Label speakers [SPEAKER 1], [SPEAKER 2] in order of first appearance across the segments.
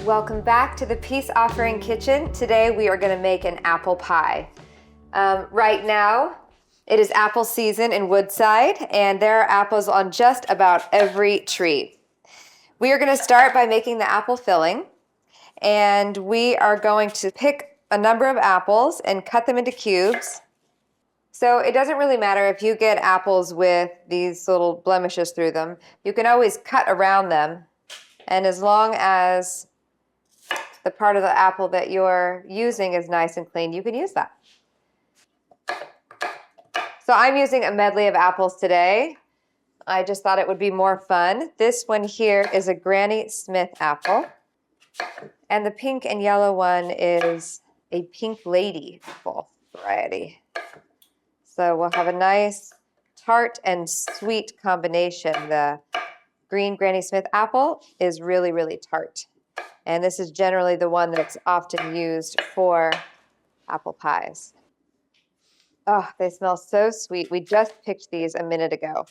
[SPEAKER 1] Welcome back to the Peace Offering Kitchen. Today we are going to make an apple pie. Right now it is apple season in Woodside, and there are apples on just about every tree. We are going to start by making the apple filling, and we are going to pick a number of apples and cut them into cubes. So it doesn't really matter if you get apples with these little blemishes through them. You can always cut around them, and as long as the part of the apple that you're using is nice and clean, you can use that. So I'm using a medley of apples today. I just thought it would be more fun. This one here is a Granny Smith apple, and the pink and yellow one is a Pink Lady apple variety. So we'll have a nice tart and sweet combination. The green Granny Smith apple is really, really tart. And this is generally the one that's often used for apple pies. Oh, they smell so sweet. We just picked these a minute ago.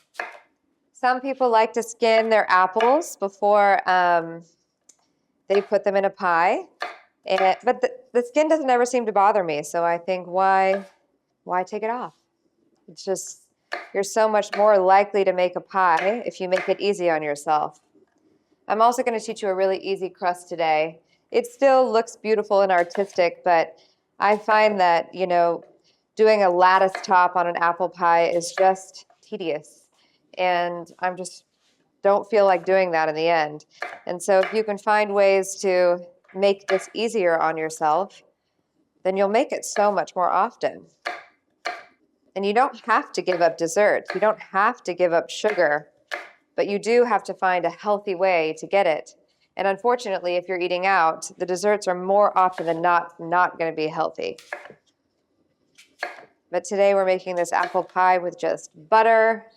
[SPEAKER 1] Some people like to skin their apples before they put them in a pie. But the skin doesn't ever seem to bother me, so I think why take it off? It's just, you're so much more likely to make a pie if you make it easy on yourself. I'm also going to teach you a really easy crust today. It still looks beautiful and artistic, but I find that, doing a lattice top on an apple pie is just tedious. And I just don't feel like doing that in the end. And so if you can find ways to make this easier on yourself, then you'll make it so much more often. And you don't have to give up desserts. You don't have to give up sugar. But you do have to find a healthy way to get it. And unfortunately, if you're eating out, the desserts are more often than not going to be healthy. But today we're making this apple pie with just butter,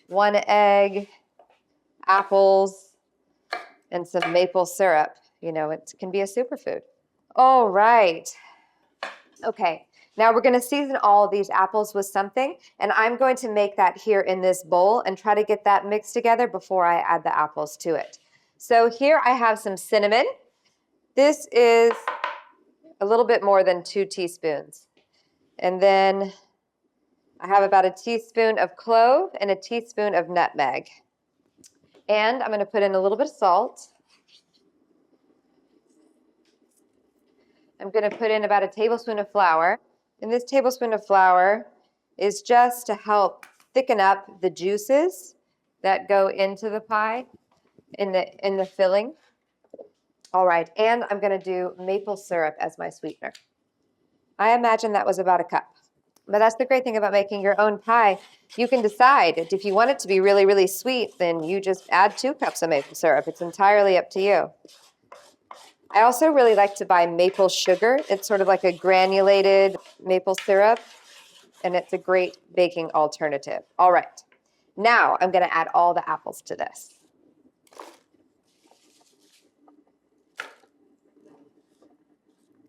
[SPEAKER 1] 1 egg, apples, and some maple syrup. It can be a superfood. All right. Okay. Now we're going to season all of these apples with something, and I'm going to make that here in this bowl and try to get that mixed together before I add the apples to it. So here I have some cinnamon. This is a little bit more than 2 teaspoons. And then I have about a teaspoon of clove and a teaspoon of nutmeg. And I'm going to put in a little bit of salt. I'm going to put in about a tablespoon of flour. And this tablespoon of flour is just to help thicken up the juices that go into the pie in the filling. All right, and I'm going to do maple syrup as my sweetener. I imagine that was about a cup. But that's the great thing about making your own pie. You can decide if you want it to be really, really sweet, then you just add 2 cups of maple syrup. It's entirely up to you. I also really like to buy maple sugar. It's sort of like a granulated maple syrup, and it's a great baking alternative. All right, now I'm going to add all the apples to this.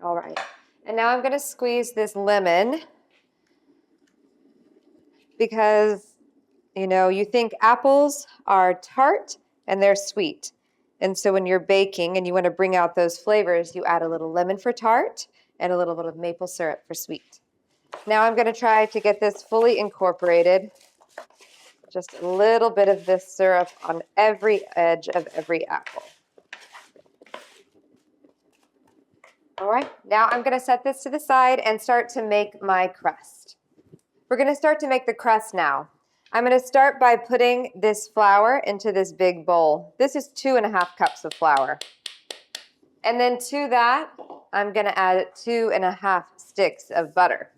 [SPEAKER 1] All right, and now I'm going to squeeze this lemon because, you think apples are tart and they're sweet. And so when you're baking and you want to bring out those flavors, you add a little lemon for tart and a little bit of maple syrup for sweet. Now I'm going to try to get this fully incorporated. Just a little bit of this syrup on every edge of every apple. All right, now I'm going to set this to the side and start to make my crust. We're going to start to make the crust now. I'm going to start by putting this flour into this big bowl. This is 2½ cups of flour. And then to that, I'm going to add 2½ sticks of butter.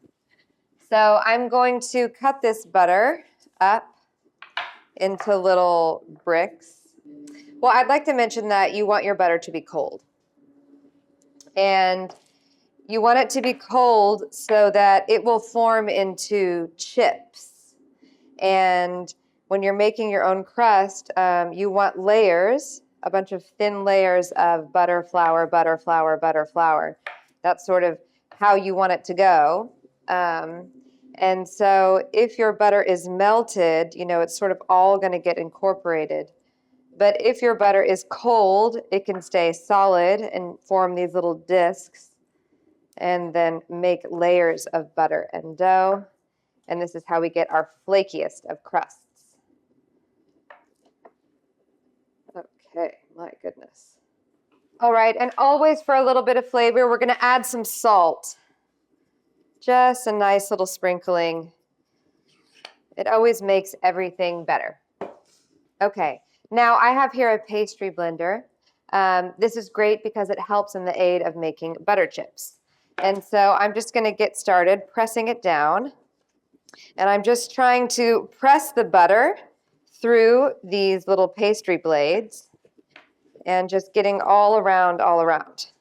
[SPEAKER 1] So I'm going to cut this butter up into little bricks. Well, I'd like to mention that you want your butter to be cold. And you want it to be cold so that it will form into chips. And when you're making your own crust, you want layers, a bunch of thin layers of butter, flour, butter, flour, butter, flour. That's sort of how you want it to go. And so if your butter is melted, it's sort of all going to get incorporated. But if your butter is cold, it can stay solid and form these little discs and then make layers of butter and dough. And this is how we get our flakiest of crusts. Okay, my goodness. All right, and always for a little bit of flavor, we're gonna add some salt. Just a nice little sprinkling. It always makes everything better. Okay, now I have here a pastry blender. This is great because it helps in the aid of making butter chips. And so I'm just gonna get started pressing it down. And I'm just trying to press the butter through these little pastry blades and just getting all around, all around.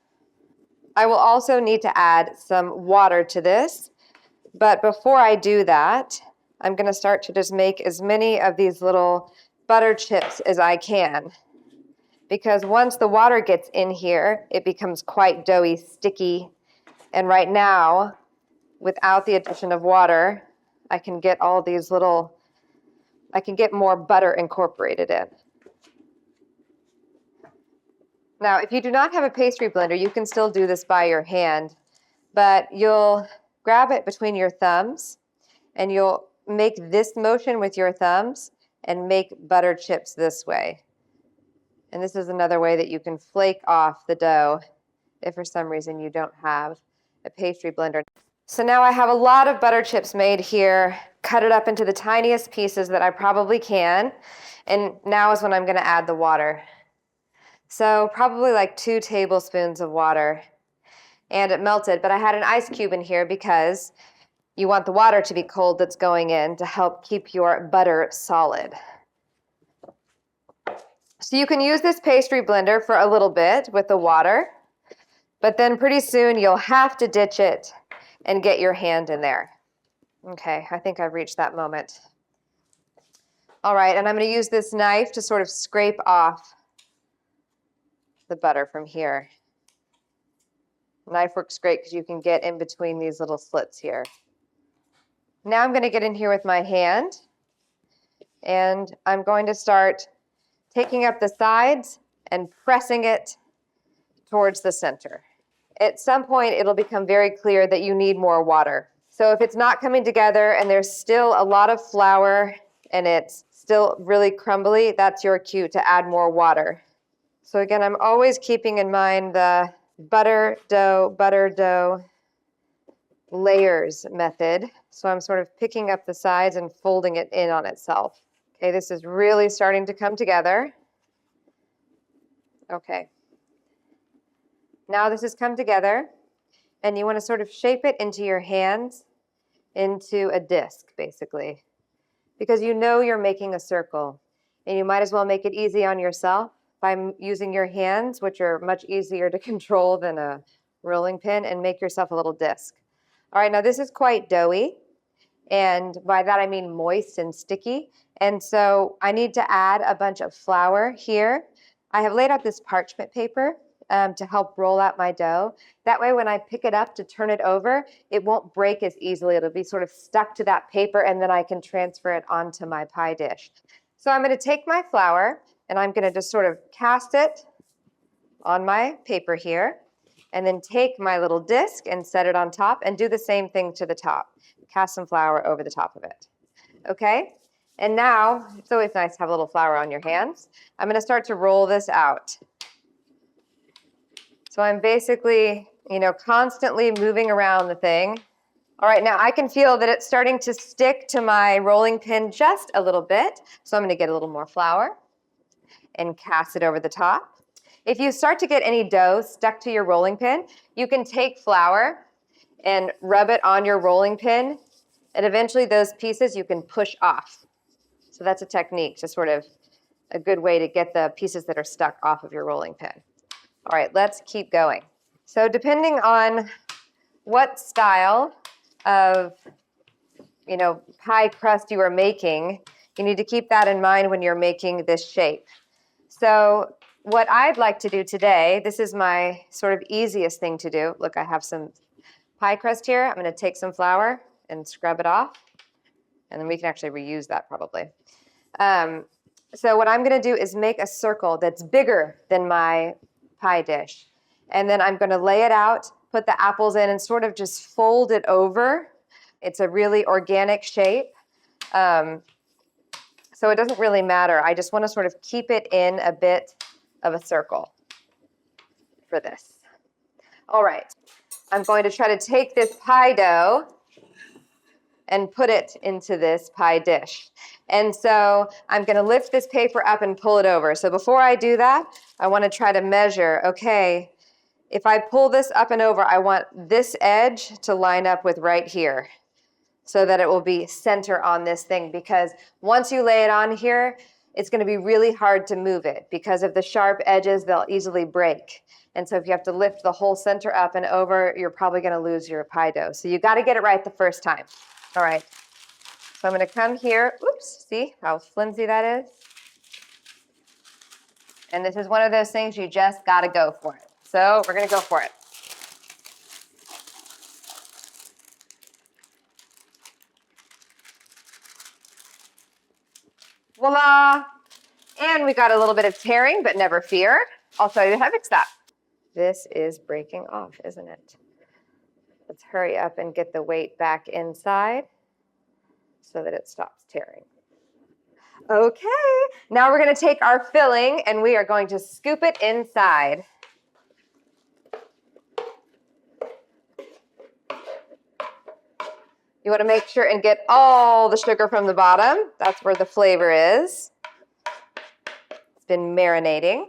[SPEAKER 1] I will also need to add some water to this, but before I do that, I'm gonna start to just make as many of these little butter chips as I can, because once the water gets in here, it becomes quite doughy, sticky, and right now, without the addition of water, I can get all these little, I can get more butter incorporated in. Now, if you do not have a pastry blender, you can still do this by your hand, but you'll grab it between your thumbs and you'll make this motion with your thumbs and make butter chips this way. And this is another way that you can flake off the dough if for some reason you don't have a pastry blender. So now I have a lot of butter chips made here, cut it up into the tiniest pieces that I probably can, and now is when I'm gonna add the water. So probably like 2 tablespoons of water. And it melted, but I had an ice cube in here because you want the water to be cold that's going in to help keep your butter solid. So you can use this pastry blender for a little bit with the water, but then pretty soon you'll have to ditch it and get your hand in there. Okay, I think I've reached that moment. All right, and I'm going to use this knife to sort of scrape off the butter from here. Knife works great because you can get in between these little slits here. Now I'm going to get in here with my hand, and I'm going to start taking up the sides and pressing it towards the center. At some point, it'll become very clear that you need more water. So if it's not coming together and there's still a lot of flour and it's still really crumbly, that's your cue to add more water. So again, I'm always keeping in mind the butter dough layers method. So I'm sort of picking up the sides and folding it in on itself. Okay, this is really starting to come together. Okay. Now this has come together, and you want to sort of shape it into your hands, into a disc, basically, because you know you're making a circle, and you might as well make it easy on yourself by using your hands, which are much easier to control than a rolling pin, and make yourself a little disc. All right, now this is quite doughy, and by that I mean moist and sticky, and so I need to add a bunch of flour here. I have laid out this parchment paper to help roll out my dough. That way when I pick it up to turn it over, it won't break as easily. It'll be sort of stuck to that paper, and then I can transfer it onto my pie dish. So I'm going to take my flour and I'm going to just sort of cast it on my paper here, and then take my little disc and set it on top and do the same thing to the top. Cast some flour over the top of it. Okay? And now, it's always nice to have a little flour on your hands. I'm going to start to roll this out. So I'm basically, constantly moving around the thing. All right, now I can feel that it's starting to stick to my rolling pin just a little bit. So I'm going to get a little more flour and cast it over the top. If you start to get any dough stuck to your rolling pin, you can take flour and rub it on your rolling pin, and eventually those pieces you can push off. So that's a technique, just sort of a good way to get the pieces that are stuck off of your rolling pin. All right, let's keep going. So depending on what style of, pie crust you are making, you need to keep that in mind when you're making this shape. So what I'd like to do today, this is my sort of easiest thing to do. Look, I have some pie crust here. I'm going to take some flour and scrub it off, and then we can actually reuse that probably. So what I'm going to do is make a circle that's bigger than my pie dish. And then I'm going to lay it out, put the apples in, and sort of just fold it over. It's a really organic shape. So it doesn't really matter. I just want to sort of keep it in a bit of a circle for this. All right. I'm going to try to take this pie dough and put it into this pie dish. And so I'm going to lift this paper up and pull it over. So before I do that, I want to try to measure, okay, if I pull this up and over, I want this edge to line up with right here so that it will be center on this thing, because once you lay it on here, it's going to be really hard to move it because of the sharp edges, they'll easily break. And so if you have to lift the whole center up and over, you're probably going to lose your pie dough. So you got to get it right the first time. All right. So I'm going to come here. Oops, see how flimsy that is? And this is one of those things you just got to go for it. So we're going to go for it. Voila! And we got a little bit of tearing, but never fear. I'll show you how to fix that. This is breaking off, isn't it? Let's hurry up and get the weight back inside so that it stops tearing. Okay, now we're going to take our filling and we are going to scoop it inside. You want to make sure and get all the sugar from the bottom. That's where the flavor is. It's been marinating.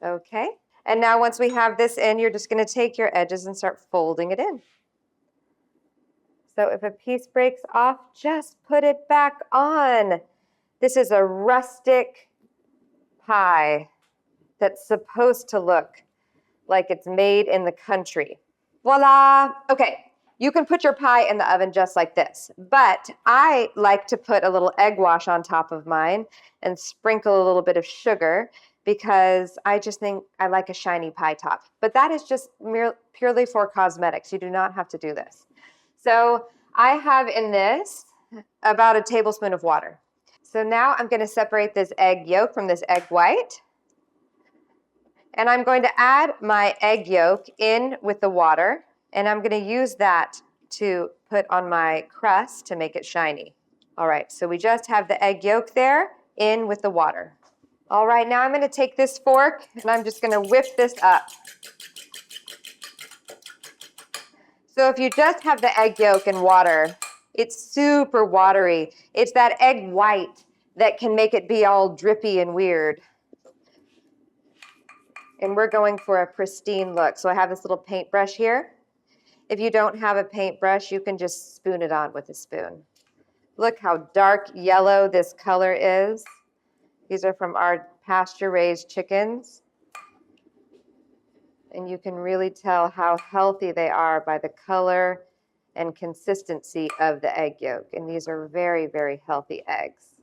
[SPEAKER 1] Okay, and now once we have this in, you're just going to take your edges and start folding it in. So if a piece breaks off, just put it back on. This is a rustic pie that's supposed to look like it's made in the country. Voila! Okay, you can put your pie in the oven just like this, but I like to put a little egg wash on top of mine and sprinkle a little bit of sugar because I just think I like a shiny pie top. But that is just purely for cosmetics. You do not have to do this. So I have in this about a tablespoon of water. So now I'm going to separate this egg yolk from this egg white. And I'm going to add my egg yolk in with the water. And I'm going to use that to put on my crust to make it shiny. All right, so we just have the egg yolk there in with the water. All right, now I'm going to take this fork and I'm just going to whip this up. So if you just have the egg yolk and water, it's super watery. It's that egg white that can make it be all drippy and weird. And we're going for a pristine look. So I have this little paintbrush here. If you don't have a paintbrush, you can just spoon it on with a spoon. Look how dark yellow this color is. These are from our pasture-raised chickens. And you can really tell how healthy they are by the color and consistency of the egg yolk. And these are very, very healthy eggs.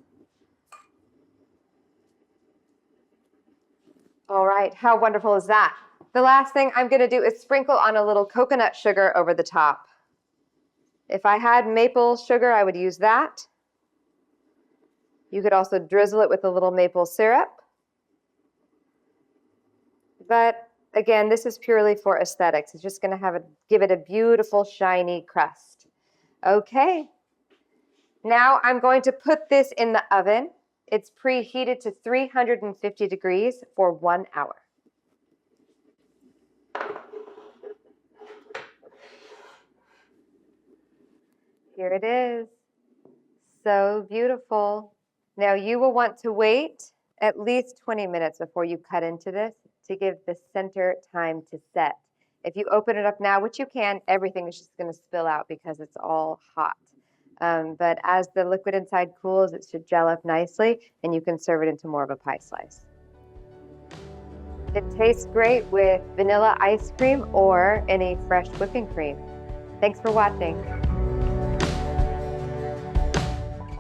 [SPEAKER 1] All right, how wonderful is that? The last thing I'm going to do is sprinkle on a little coconut sugar over the top. If I had maple sugar, I would use that. You could also drizzle it with a little maple syrup. But again, this is purely for aesthetics. It's just going to give it a beautiful, shiny crust. Okay. Now I'm going to put this in the oven. It's preheated to 350 degrees for 1 hour. Here it is. So beautiful. Now you will want to wait at least 20 minutes before you cut into this to give the center time to set. If you open it up now, which you can, everything is just going to spill out because it's all hot. But as the liquid inside cools, it should gel up nicely and you can serve it into more of a pie slice. It tastes great with vanilla ice cream or any fresh whipping cream. Thanks for watching.